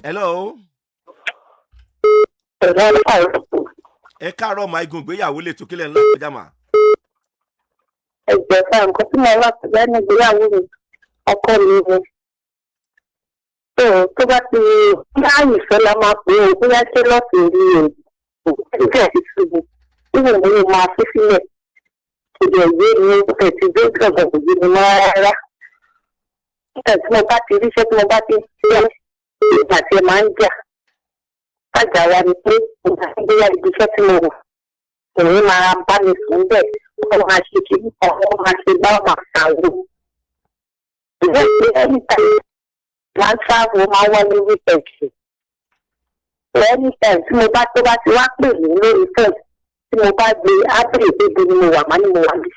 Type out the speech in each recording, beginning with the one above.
hello. ẹ káàárọ̀ máa igun ìgbéyàwó lè tó kílẹ̀ ńlá kọjá mà. ẹgbẹ́ fún nǹkan tí mo wá lẹ́nu ìgbéyàwó mi ọkọ mi ni. tó bá ti láàyè fẹ́ la máa pè é bóyá ṣé lọ́ọ̀tì rí o ìgbẹ́ ti ṣubú nínú ìwé máa fi sílẹ̀ ìdè ìwé ni ẹ̀sìn gbé gbọ̀ngàn kò yé mi mọ́ rárá. nígbà tí mo bá ti ríṣẹ́ tí mo bá ti ṣe ìgbà tí ẹ máa ń jà kájà wa ni pé ìgbà tí bóyá ibi iṣẹ́ tí mo wà èmi máa bá mi sùn bẹ́ẹ̀ wọ́n máa ṣe kí wọ́n máa ṣe bá máa ṣàwò. ìwé ìgbé ẹni tàbí máa ń ṣàwò máa wá ní wíkẹ̀ǹdì. ẹni tàbí tí mo bá tó bá ti wá pè mí lórí fẹ́ẹ̀ tí mo bá gbé ábìrì gbégbé ni mo wà má ni mo wà bí.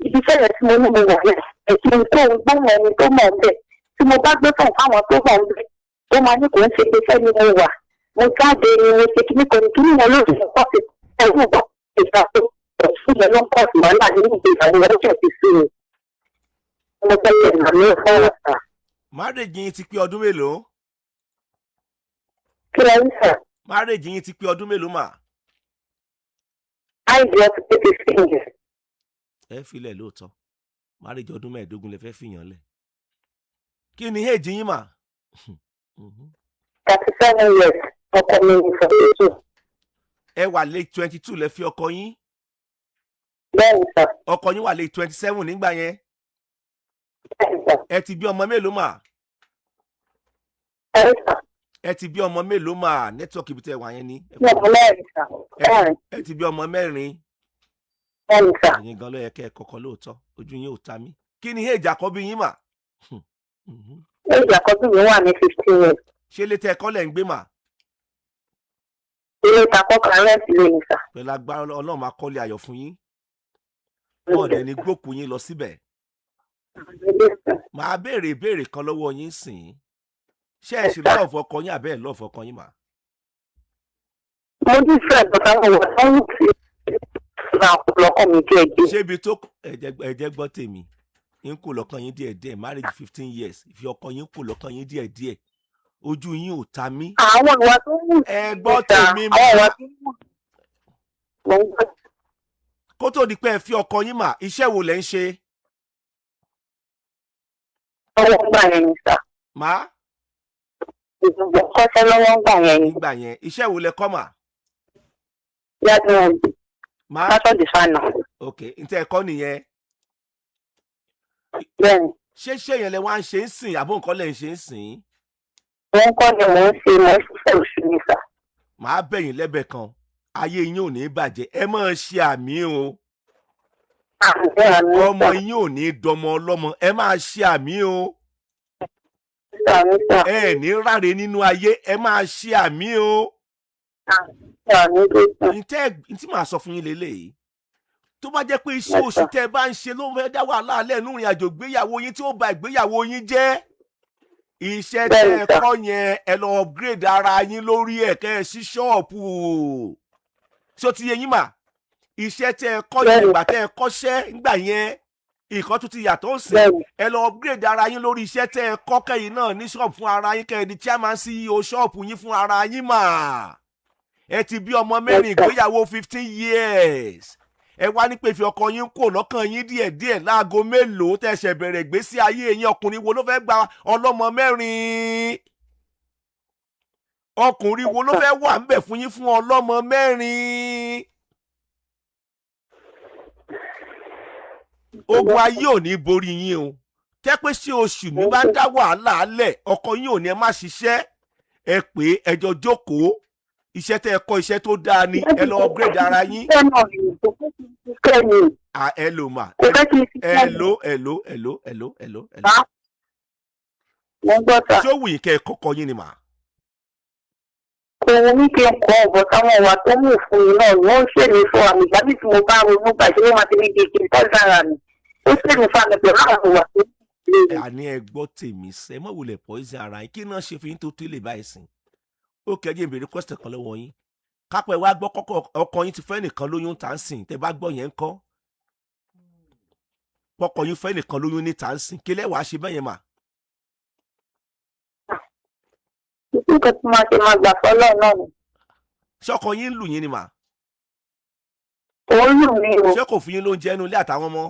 ibi iṣẹ́ yẹn tí mo ní mo wà yẹn ẹ̀sìn tó ń gbóhùn ẹni tó mọ̀ ń bẹ̀ tí mo bá gbé fún fáwọn tó mọ̀ ń bẹ̀ ó máa ní kò ń ṣe pé fẹ́ni mo wà mo jáde ni mo ṣe kíní kan kí ni mo lóòrùn pọ̀ sí ẹ̀rù pọ̀ ìgbà tó ẹ̀sùn yẹn ló ń pọ̀ sí wàhálà nínú ìgbéyàwó ọjọ́ ti sí mi. mo fẹ́ kí ẹ̀nà mi fọ́ ọ̀sà. márèjì yín ti pé ọdún mélòó. kí lẹ ń sọ. márèjì yín ti pé ọdún mélòó mà. àìjọ ti pé 15 years. ẹ filẹ̀ lóòótọ́ márèjì ọdún 15 lè fẹ́ fìyàn lẹ̀. kí ni èjì yín mà. 37 years ọkọ mi ní 42. ẹ wà lé 22 lẹ fi ọkọ yín. bẹ́ẹ̀ni sọ. ọkọ yín wà lé 27 nígbà yẹn. bẹ́ẹ̀ni sọ. ẹ ti bí ọmọ mélòó mà. bẹ́ẹ̀ni sọ. ẹ ti bí ọmọ mélòó mà nẹ́tíwọ́ọ̀kì ibi tẹ́ wà yẹn ni. ọmọ mẹ́rin sọ. mẹ́rin. ẹ ti bí ọmọ mẹ́rin. bẹ́ẹ̀ni sọ. ẹ̀yin gan ló yẹ kẹ́ ẹ kọ́kọ́ lóòótọ́ ojú yín ò ta mí. kí ni èjì àkọ́bí yín mà. èjì àkọ́bí mi wà ní 15 years. ṣé ilé tẹ́ ẹ kọ́ lẹ̀ ń gbé mà. ilé ìtakọ́kọ̀ rẹ́ǹtì lè ní sà. pẹ̀lú agbára ọlọ́run máa kọ́lé ayọ̀ fún yín. wọ́n dẹ̀ ní gbókùn yín lọ síbẹ̀. màá béèrè ìbéèrè kan lọ́wọ́ yín sìn. ṣé ẹ sì lọ́ọ̀fù ọkọ yín àbẹ́ ẹ̀ lọ́ọ̀fù ọkọ yín mà. mo ní ìfẹ́ ìgbọ̀ta wọn wọ̀ lọ́rùn tí ra ọ̀pọ̀lọpọ̀ mi díẹ̀ díẹ̀. ṣé ibi tó ẹ̀jẹ̀ gbọ́ tèmi ń kó lọ́kàn yín díẹ̀díẹ̀ marriage 15 years ìfi ọkọ yín kó lọ́kàn yín díẹ̀díẹ̀ ojú yín ò ta mí. àwọn ìwà tó wù. ẹ gbọ́ tèmi mà. àwọn ìwà tó wù. kó tó di pé ẹ fi ọkọ yín mà iṣẹ́ wo lẹ ń ṣe. ọwọ́ ń gbà yẹn ni sà. má. ìgbìmọ̀ kọ́ṣẹ́ lọ́wọ́ ń gbà yẹn ni. nígbà yẹn iṣẹ́ wo lẹ kọ́ mà. yàtọ̀ ọ̀gbìn. má. fashion designer. ok ntẹ́ ẹ kọ́ nìyẹn. bẹ́ẹ̀ni. ṣé yẹn lẹ wá ń ṣe ń sìn àbó nǹkan lẹ ń ṣe ń sìn. wọ́n kọ́ ni mò ń ṣe mò ń ṣiṣẹ́ oṣù ní sà. màá bẹ̀yìn lẹ́bẹ̀ kan ayé yín ò ní bàjẹ́ ẹ máa ṣe àmì o. ọmọ yín ò ní dọmọ ọlọ́mọ ẹ máa ṣe àmì o. ẹ ní ráre nínú ayé ẹ máa ṣe àmì o. ntí màá sọ fún yín lélẹ́yìí tó bá jẹ́ pé iṣẹ́ oṣù tẹ́ ẹ bá ń ṣe ló ń fẹ́ dá wàhálà lẹ́nu ìrìn àjò ìgbéyàwó yín tí ó ba ìgbéyàwó yín jẹ́ iṣẹ́ tẹ́ ẹ kọ́ yẹn ẹ lọ upgrade ara yín lórí ẹ̀ kẹ́ ẹ sí ṣọ́ọ̀pù tí ó ti yẹ yín mà iṣẹ́ tẹ́ ẹ kọ́ yẹn ìgbà tẹ́ ẹ kọ́ṣẹ́ ńgbà yẹn ìkan tún ti yàtọ̀ sí ẹ lọ upgrade ara yín lórí iṣẹ́ tẹ́ ẹ kọ́ kẹ́yìn náà ní ṣọ́ọ̀pù fún ara yín kẹ́ ẹ di chairman CEO ṣọ́ọ̀pù yín fún ara yín mà ẹ ti bí ọmọ mẹ́rin ìgbéyàwó 15 years ẹ wá ní pé fi ọkọ yín kò lọ́kàn yín díẹ̀díẹ̀ láago mélòó tẹ̀sẹ̀ bẹ̀rẹ̀ ìgbésí ayé yín ọkùnrin wo ló fẹ́ gba ọlọ́mọ mẹ́rin ọkùnrin wo ló fẹ́ wà ń bẹ̀ fún yín fún ọlọ́mọ mẹ́rin ogun ayé ò ní borí yín o tẹ́ pé ṣé oṣù mi bá ń dá wàhálà alẹ̀ ọkọ yín ò ní ẹ má ṣiṣẹ́ ẹ pé ẹjọ́ jókòó iṣẹ́ tẹ́ ẹ kọ́ iṣẹ́ tó dáa ni ẹ lọ upgrade ara yín. Hello ma. Hello. ṣé ó wù yín kẹ́ ẹ kọ́kọ́ yín ni mà. kò wọ́n ní kí n kọ́ ọ̀bọ̀ táwọn ìwà tó mú fún mi náà wọ́n ń ṣèlè fún àmì ìgbà tí mo bá ronú gbà ṣe ló máa ti ní di kí n tọ́ sára mi ó ṣèlè fún àmì pẹ̀lú àwọn ìwà tó lè. àní ẹ gbọ́ tèmi sẹ́ mọ̀ wulẹ̀ poison ara yín kí náà ṣe fi yín tó tó lè báyìí sìn. ó kẹ́jẹ́ ìbéèrè question kan lọ́wọ́ yín kápẹ́ wá gbọ́ kọ́kọ́ ọkọ yín ti fẹ́ nìkan lóyún tá ń sìn tẹ́ bá gbọ́ yẹn ń kọ́ pọkọ yín fẹ́ nìkan lóyún ní tá ń sìn kí lẹ́wàá ṣe bẹ́yẹn mà. sí nǹkan tí máa ṣe máa gbà fọ́lọ́ náà ni. ṣọkọ yín ń lù yín ni mà. Òun lù mí o. ṣé kò fún yín lóúnjẹ inú ilé àtàwọn ọmọ.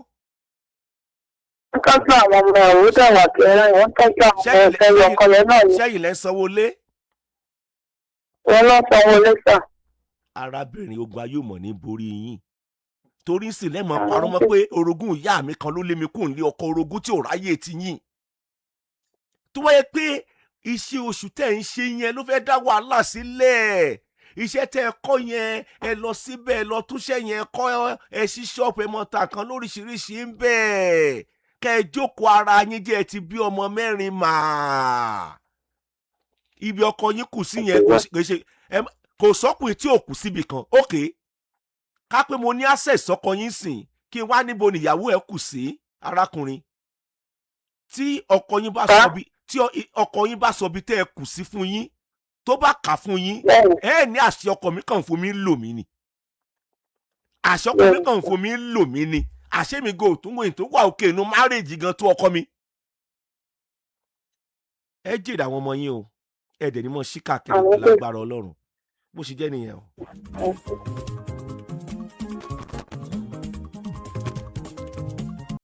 Wọ́n tọ́jú àwọn ọmọ ẹ̀ ó dẹ̀wà kẹrin wọ́n tọ́jú àwọn ọmọ ẹ̀ fẹ́ ọkọ rẹ̀ náà ni. ṣẹ́yìn lẹ́ ń sanwó lé. Wọ́n lọ́ sanwó lẹ́sà. arábìnrin ogun ayé mọ̀ ní borí yín torí sì lẹ́mọ̀ parọ́ mọ́ pé orogún ìyá mi kan ló lé mi kúrò nílé ọkọ orogún tí ò ráyè ti yín. tó wáyé pé iṣẹ́ oṣù tẹ̀ ń ṣe yẹn ló fẹ́ dá wàhálà sílẹ̀. iṣẹ́ tẹ́ ẹ kọ́ yẹn ẹ lọ síbẹ̀ ẹ lọ túṣẹ́ yẹn kọ́ ẹ ṣí ṣọ́ọ̀pù ẹ mọ ta kan lóríṣiríṣi ń bẹ̀. kẹ́ ẹ jókòó ara yín jẹ́ ẹ ti bí ọmọ 4 mà. ibi ọkọ yín kù sí yẹn kò sọ́kùnrin tí ò kù síbi kan. ókè ká pé mo ní access sọ́kọ yín sìn kí n wá níbo nìyàwó ẹ kù sí arákùnrin. tí ọkọ yín bá sọ bí tẹ́ ẹ kù sí fún yín tó bá kà fún yín ẹ ní àṣẹ ọkọ mi kàn fún mi lò mí ni. àṣẹ ọkọ mi kàn fún mi lò mí ni. àṣẹ mi go tó wọ̀nyí tó wà òkè inú márèèjì gan tó ọkọ mi. ẹ jèrè àwọn ọmọ yín o ẹ dẹ̀ ní mọ̀ ṣíkà kiri lágbára Ọlọ́run bó ṣe jẹ́ nìyẹn o.